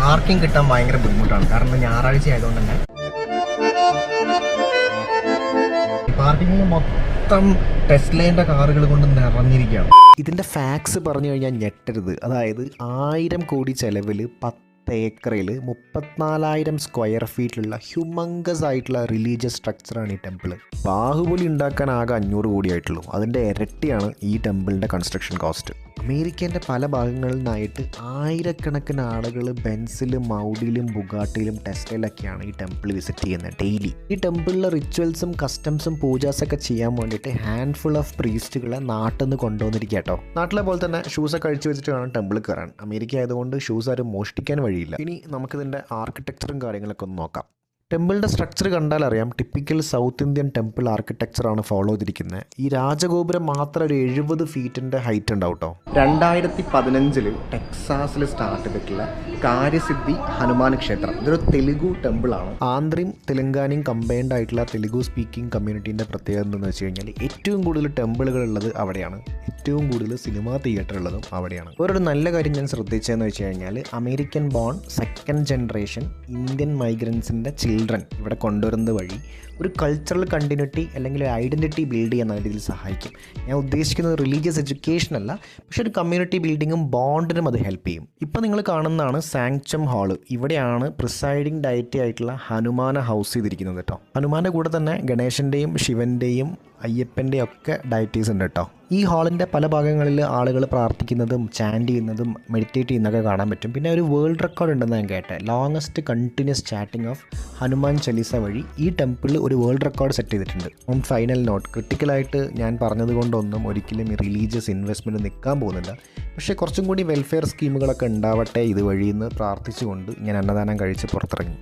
Parking കിട്ടാൻ ഭയങ്കര ബുദ്ധിമുട്ടാണ്. കാരണം ഞായറാഴ്ച ആയതുകൊണ്ട് തന്നെ പാർക്കിങ്ങിൽ മൊത്തം ടെസ്ലയുടെ കാറുകൾ കൊണ്ട് നിറഞ്ഞിരിക്കുകയാണ്. ഇതിൻ്റെ ഫാക്സ് പറഞ്ഞു കഴിഞ്ഞാൽ ഞെട്ടരുത്. അതായത് 1000 കോടി ചെലവിൽ 10 ഏക്കറിൽ 34,000 സ്ക്വയർ ഫീറ്റിലുള്ള ഹ്യൂമങ്കസ് ആയിട്ടുള്ള റിലീജിയസ് സ്ട്രക്ചറാണ് ഈ ടെമ്പിൾ. ബാഹുബലി ഉണ്ടാക്കാൻ ആകെ 500 കോടി ആയിട്ടുള്ളൂ. അതിൻ്റെ ഇരട്ടിയാണ് ഈ ടെമ്പിളിൻ്റെ കൺസ്ട്രക്ഷൻ കോസ്റ്റ്. അമേരിക്കേൻ്റെ പല ഭാഗങ്ങളിൽ നിന്നായിട്ട് ആയിരക്കണക്കിന് ആളുകൾ ബെൻസിലും മൗഡിയിലും ബുഗാട്ടിയിലും ടെസ്ലയിലൊക്കെയാണ് ഈ ടെമ്പിൾ വിസിറ്റ് ചെയ്യുന്നത് ഡെയിലി. ഈ ടെമ്പിളിലെ റിച്വൽസും കസ്റ്റംസും പൂജാസൊക്കെ ചെയ്യാൻ വേണ്ടിയിട്ട് ഹാൻഡ്ഫുൾ ഓഫ് പ്രീസ്റ്റുകളെ നാട്ടിൽ നിന്ന് കൊണ്ടുവന്നിരിക്കുക കേട്ടോ. നാട്ടിലെ പോലെ തന്നെ ഷൂസൊക്കെ അഴിച്ചു വെച്ചിട്ട് വേണം ടെമ്പിളിൽ കയറാൻ. അമേരിക്ക ആയതുകൊണ്ട് ഷൂസ് ആരും മോഷ്ടിക്കാൻ വഴിയില്ല. ഇനി നമുക്കിതിൻ്റെ ആർക്കിടെക്ചറും കാര്യങ്ങളൊക്കെ ഒന്ന് നോക്കാം. ടെമ്പിളിൻ്റെ സ്ട്രക്ചർ കണ്ടാൽ അറിയാം, ടിപ്പിക്കൽ സൗത്ത് ഇന്ത്യൻ ടെമ്പിൾ ആർക്കിടെക്ചറാണ് ഫോളോ ചെയ്തിരിക്കുന്നത്. ഈ രാജഗോപുരം മാത്രം ഒരു 70 ഫീറ്റിൻ്റെ ഹൈറ്റ് ഉണ്ടാവും കേട്ടോ. 2015 ടെക്സാസിൽ സ്റ്റാർട്ട് ചെയ്തിട്ടുള്ള കാര്യസിദ്ധി ഹനുമാൻ ക്ഷേത്രം, ഇതൊരു തെലുഗു ടെമ്പിളാണ്. ആന്ധ്രയും തെലുങ്കാനയും കമ്പൈൻഡ് ആയിട്ടുള്ള തെലുഗു സ്പീക്കിംഗ് കമ്മ്യൂണിറ്റീൻ്റെ പ്രത്യേകത എന്താണെന്ന് വെച്ച് കഴിഞ്ഞാൽ ഏറ്റവും കൂടുതൽ ടെമ്പിളുകൾ ഉള്ളത് അവിടെയാണ്. ഏറ്റവും കൂടുതൽ സിനിമാ തിയേറ്റർ ഉള്ളതും അവിടെയാണ്. വേറൊരു നല്ല കാര്യം ഞാൻ ശ്രദ്ധിച്ചതെന്ന് വെച്ച് കഴിഞ്ഞാൽ American born second generation Indian മൈഗ്രൻസിൻ്റെ ചിൽഡ്രൻ ഇവിടെ കൊണ്ടുവരുന്നത് വഴി ഒരു കൾച്ചറൽ കണ്ടിന്യൂറ്റി അല്ലെങ്കിൽ ഒരു ഐഡൻറ്റിറ്റി ബിൽഡ് ചെയ്യാൻ നല്ല രീതിയിൽ സഹായിക്കും. ഞാൻ ഉദ്ദേശിക്കുന്നത് റിലീജിയസ് എഡ്യൂക്കേഷൻ അല്ല, പക്ഷെ ഒരു കമ്മ്യൂണിറ്റി ബിൽഡിങ്ങും ബോണ്ടിനും അത് ഹെൽപ്പ് ചെയ്യും. ഇപ്പോൾ നിങ്ങൾ കാണുന്നതാണ് സാങ്ക്ചം ഹാള്. ഇവിടെയാണ് പ്രിസൈഡിങ് ഡയറ്റി ആയിട്ടുള്ള ഹനുമാനെ ഹൗസ് ചെയ്തിരിക്കുന്നത് കേട്ടോ. ഹനുമാൻ്റെ കൂടെ തന്നെ ഗണേശൻ്റെയും ശിവൻ്റെയും അയ്യപ്പൻ്റെയും ഒക്കെ ഡയറ്റീസ് ഉണ്ട് കേട്ടോ. ഈ ഹാളിൻ്റെ പല ഭാഗങ്ങളിൽ ആളുകൾ പ്രാർത്ഥിക്കുന്നതും ചാൻറ്റ് ചെയ്യുന്നതും മെഡിറ്റേറ്റ് ചെയ്യുന്നതൊക്കെ കാണാൻ പറ്റും. പിന്നെ ഒരു വേൾഡ് റെക്കോർഡ് ഉണ്ടെന്ന് ഞാൻ കേട്ടെ. Longest continuous chanting of Hanuman Chalisa വഴി ഈ ടെമ്പിളിൽ ഒരു വേൾഡ് റെക്കോർഡ് സെറ്റ് ചെയ്തിട്ടുണ്ട്. ഫൈനൽ നോട്ട്, ക്രിട്ടിക്കലായിട്ട് ഞാൻ പറഞ്ഞതുകൊണ്ടൊന്നും ഒരിക്കലും ഈ റിലീജിയസ് ഇൻവെസ്റ്റ്മെൻറ്റ് നിൽക്കാൻ പോകുന്നില്ല. പക്ഷേ കുറച്ചും കൂടി വെൽഫെയർ സ്കീമുകളൊക്കെ ഉണ്ടാവട്ടെ ഇതുവഴിയെന്ന് പ്രാർത്ഥിച്ചുകൊണ്ട് ഞാൻ അന്നദാനം കഴിച്ച് പുറത്തിറങ്ങി.